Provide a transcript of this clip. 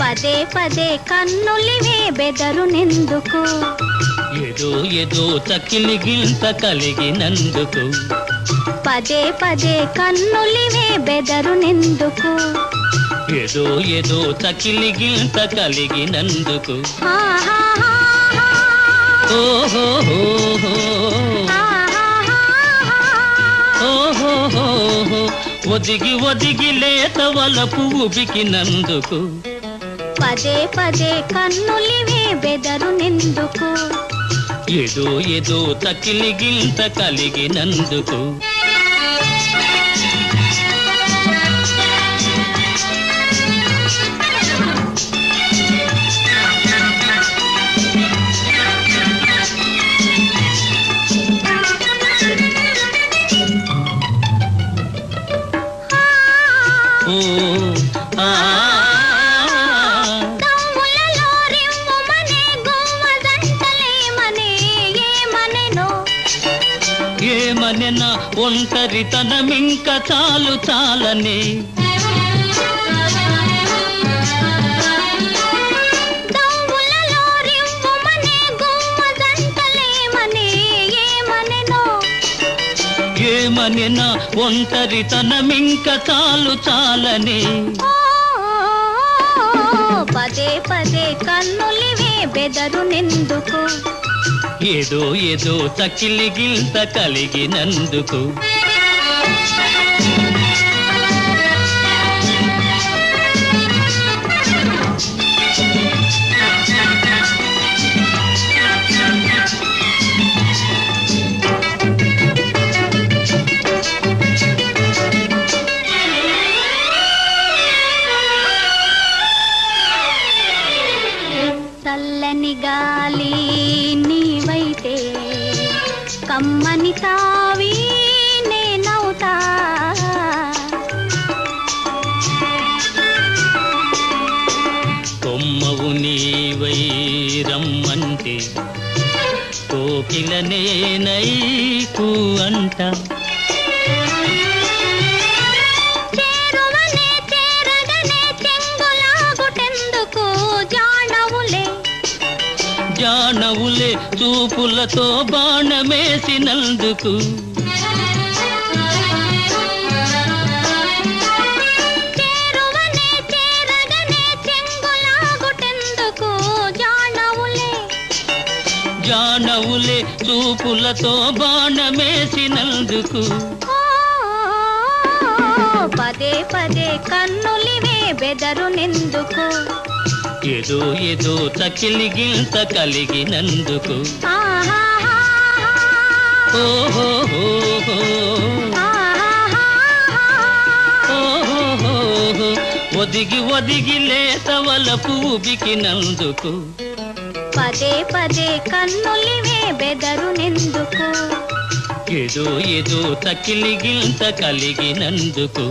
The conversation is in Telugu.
పదే పదే కన్నులివే బెదరునెందుకు? ఏదో ఏదో తకిలి గింత కలిగినందుకు. పదే పదే కన్నులివే బెదరునెందుకు? ఏదో ఏదో తకిలి గింత కలిగినందుకు. ఒదిగి ఒదిగి లేత వలపు ఉబికినందుకు. పదే పదే కన్నులివే బెదరునెందుకు? ఏదో ఏదో తకిలి గింత కలిగినందుకు. ఏమనెనా ఒంటరితనమింక చాలు చాలని. ఏమనెనా ఒంటరితనమింక చాలు చాలని. పదే పదే కన్నులివే బెదరునెందుకు? ఏదో ఏదో తకిలి గింత కలిగినందుకు. చల్లని గాలి నీవైతే కమ్మని తావి నేనవుతా. కొమ్మవు నీవై రమ్మంటే కోకిల నేనైకు అంట. జానవులే చూపులతో బాణమేసినందుకు. జానవులే చూపులతో బాణమేసినందుకు. పదే పదే కన్నులివే బెదరునెందుకు? ఏదో ఏదో తకిలి గింత కలిగినందుకు. ఒదిగి ఒదిగి లేత వలపు ఉబికినందుకు. పదే పదే కన్నులివే బెదరునెందుకు? ఏదో ఏదో తకిలి గింత కలిగినందుకు.